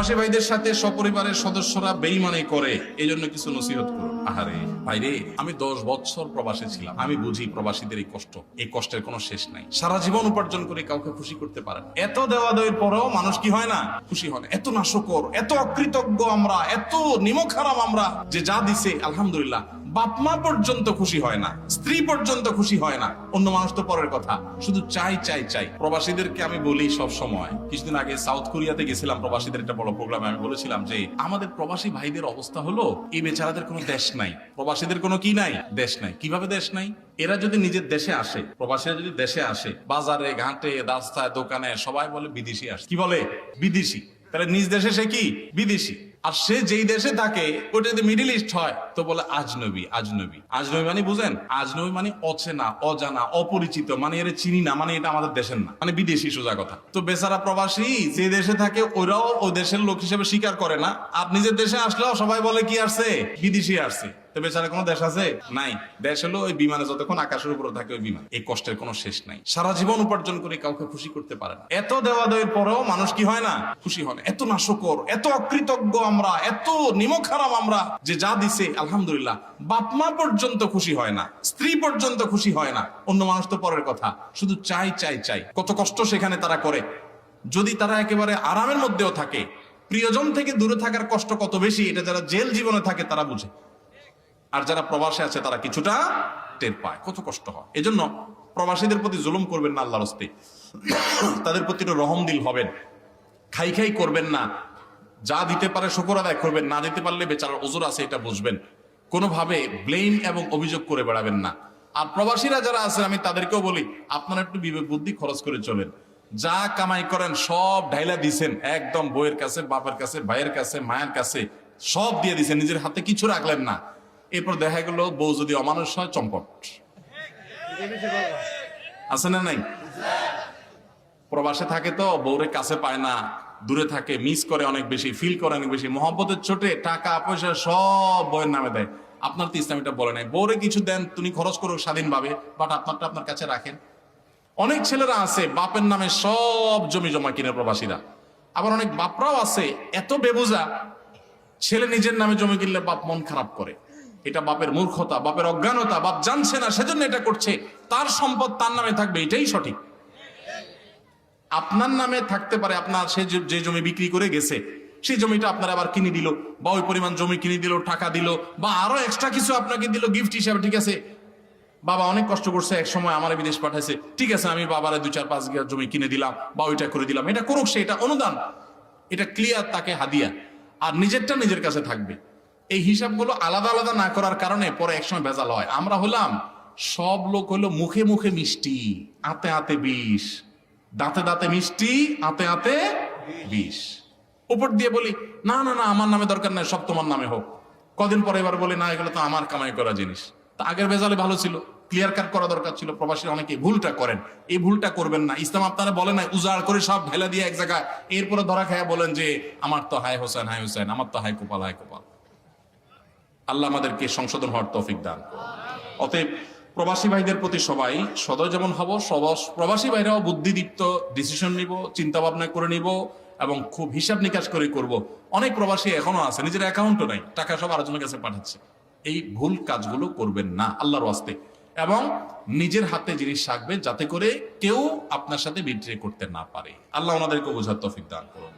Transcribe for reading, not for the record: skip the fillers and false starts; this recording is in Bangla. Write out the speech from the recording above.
প্রবাসী ভাইদের সাথে সপরিবারের সদস্যরা বেঈমানি করে, এই জন্য কিছু নসিহত করুন। আহারে ভাইরে, আমি 10 বছর প্রবাসে ছিলাম, আমি বুঝি প্রবাসীদের এই কষ্ট, এই কষ্টের কোনো শেষ নাই। সারা জীবন উপার্জন করে কাউকে খুশি করতে পারেন, এত দেওয়া দেওয়ার পরেও মানুষ কি হয় না, খুশি হয় না। এত নাশকর, এত অকৃতজ্ঞ আমরা, এত নিমক হারাম আমরা, যে যা দিছে আলহামদুলিল্লাহ, বাপ মা পর্যন্ত খুশি হয় না, স্ত্রী পর্যন্ত খুশি হয় না, অন্য মানুষ তো পরের কথা, শুধু চাই চাই চাই। প্রবাসীদেরকে আমি বলি সব সময়, কিছুদিন আগে সাউথ কোরিয়াতে গেছিলাম প্রবাসীদের একটা বড় প্রোগ্রামে, আমি বলেছিলাম যে আমাদের প্রবাসী ভাইদের অবস্থা হলো, এই বেচারাদের কোনো দেশ নাই, প্রবাসীদের কোনো কি নাই, দেশ নাই। কিভাবে দেশ নাই? এরা যদি নিজের দেশে আসে, প্রবাসীরা যদি দেশে আসে, বাজারে ঘাটে রাস্তায় দোকানে সবাই বলে বিদেশি আসে। কি বলে? বিদেশি। তাহলে নিজ দেশে সে কি? বিদেশি। আর সে যেই দেশে থাকে ওটা যদি মিডিল ইস্ট হয় তো বলে আজনবী। আজনবী, আজনবী মানে বুঝেন? আজনবী মানে অচেনা, অজানা, অপরিচিত, মানে এর চিনি না, মানে এটা আমাদের দেশের না, মানে বিদেশি, সোজা কথা। তো বেচারা প্রবাসী যে দেশে থাকে ওরাও ওই দেশের লোক হিসেবে স্বীকার করে না, আর নিজের দেশে আসলেও সবাই বলে কি আসছে? বিদেশি আসছে। তো বেচারা কোনো দেশ আছে? নাই। দেশ হলো ওই বিমানে যতক্ষণ আকাশের উপরে থাকে ওই বিমান। এই কষ্টের কোনো শেষ নাই। সারা জীবন উপার্জন করে কাউকে খুশি করতে পারে না, এত দেওয়া দেওয়ার পরেও মানুষ কি হয় না, খুশি হয় না। এত নাশকর, এত অকৃতজ্ঞ আমরা, এত নিমক হারাম আমরা, যে যা দিছে আলহামদুলিল্লাহ, বাপ মা পর্যন্ত খুশি হয় না, স্ত্রী পর্যন্ত খুশি হয় না, অন্য মানুষ তো পরের কথা, শুধু চাই চাই চাই। কত কষ্ট সেখানে তারা করে। যদি তারা একেবারে আরামের মধ্যেও থাকে, প্রিয়জন থেকে দূরে থাকার কষ্ট কত বেশি, এটা যারা জেল জীবনে থাকে তারা বুঝে। আর যারা প্রবাসে আছে তারা কিছুটা টের পায় কত কষ্ট হয়। এজন্য প্রবাসীদের প্রতি জুলুম করবেন না আল্লাহর রাস্তায়, তাদের প্রতি রহম দিল হবেন, খাই খাই করবেন না, যা দিতে পারে শুকর আদায় করবেন, না দিতে পারলে বেচারার ওজর আছে এটা বুঝবেন, কোনোভাবে ব্লেম এবং অভিযোগ করে বেড়াবেন না। আর প্রবাসীরা যারা আছেন আমি তাদেরকেও বলি, আপনারা একটু বিবেক বুদ্ধি খরচ করে চলেন। যা কামাই করেন সব ঢাইলা দিছেন, একদম বউয়ের কাছে, বাপের কাছে, ভাইয়ের কাছে, মায়ের কাছে, সব দিয়ে দিছেন, নিজের হাতে কিছু রাখলেন না। এরপর দেখা গেল বউ যদি অমানুষ হয়, চম্পট। আছে না নাই? প্রবাসে থাকে তো বউরের কাছে পায় না, দূরে থাকে, মিস করে অনেক বেশি, ফিল করে অনেক বেশি, মহব্বতের ছোটে টাকা পয়সা সব বউয়ের নামে দেয়। আপনার তো ইসলাম এটা বলে নাই, বউরে কিছু দেন, তুমি খরচ করো স্বাধীনভাবে, বাট আপনারটা আপনার কাছে রাখেন। অনেক ছেলেরা আছে বাপের নামে সব জমি জমা কিনে প্রবাসীরা, আবার অনেক বাপরাও আছে এত বেবুজা, ছেলে নিজের নামে জমি কিনলে বাপ মন খারাপ করে। এটা বাপের মূর্খতা, বাপের অজ্ঞানতা, বাপ জানছে না সেজন্য এটা করছে। তার সম্পদ তার নামে থাকবে, এটাই সঠিক। আপনার নামে থাকতে পারে, আপনার সে যে জমি বিক্রি করে গেছে সেই জমিটা আপনার আবার কিনে দিল, বা ওই পরিমাণ জমি কিনে দিল, টাকা দিল, বা আরো এক্সট্রা কিছু আপনাকে দিল গিফট হিসাবে। ঠিক আছে, বাবা অনেক কষ্ট করছে, এক সময় আমার বিদেশ পাঠাইছে, ঠিক আছে আমি বাবারে 2-4-5 বিঘা জমি কিনে দিলাম বা ওইটা করে দিলাম, এটা করুক, সে এটা অনুদান, এটা ক্লিয়ার, তাকে হাদিয়া, আর নিজেরটা নিজের কাছে থাকবে। এই হিসাবগুলো আলাদা আলাদা না করার কারণে পরে একসময় ভেজাল হয়। আমরা হলাম, সব লোক হলো মুখে মুখে মিষ্টি, আতে আতে বিষ, দাঁতে দাঁতে মিষ্টি, আতে আতে বিষ। উপর দিয়ে বলি না না না আমার নামে দরকার নাই, সব তোমার নামে হোক। কদিন পরে এবার বলি না এগুলো তো আমার কামাই করা জিনিস। তা আগের ভেজালে ভালো ছিল, ক্লিয়ার কাট করা দরকার ছিল। প্রবাসী অনেকে ভুলটা করেন, এই ভুলটা করবেন না। ইসলাম আপনারা বলে নাই উজাড় করে সব ঢেলা দিয়ে এক জায়গায়, এরপরে ধরা খায়া বলেন যে আমার তো হায় হোসেন, হায় হোসেন, আমার তো হায় কপাল, হায় কপাল। আল্লাহ আমাদেরকে সংশোধন হওয়ার তৌফিক দান। অতএব প্রবাসী ভাইদের প্রতি সবাই সদয় যেমন হব, প্রবাসী ভাইরাও বুদ্ধিদীপ্ত ডিসিশন নিব, চিন্তা ভাবনা করে নিব, এবং খুব হিসাব নিকাশ করে করব। অনেক প্রবাসী এখনো আছে নিজের অ্যাকাউন্টও নাই, টাকা সব আরেকজনের কাছে পাঠাচ্ছে। এই ভুল কাজগুলো করবেন না আল্লাহর ওয়াস্তে, এবং নিজের হাতে জিনিস রাখবেন যাতে করে কেউ আপনার সাথে বিট্রে করতে না পারে। আল্লাহ ওনাদেরকে বোঝার তৌফিক দান করুন।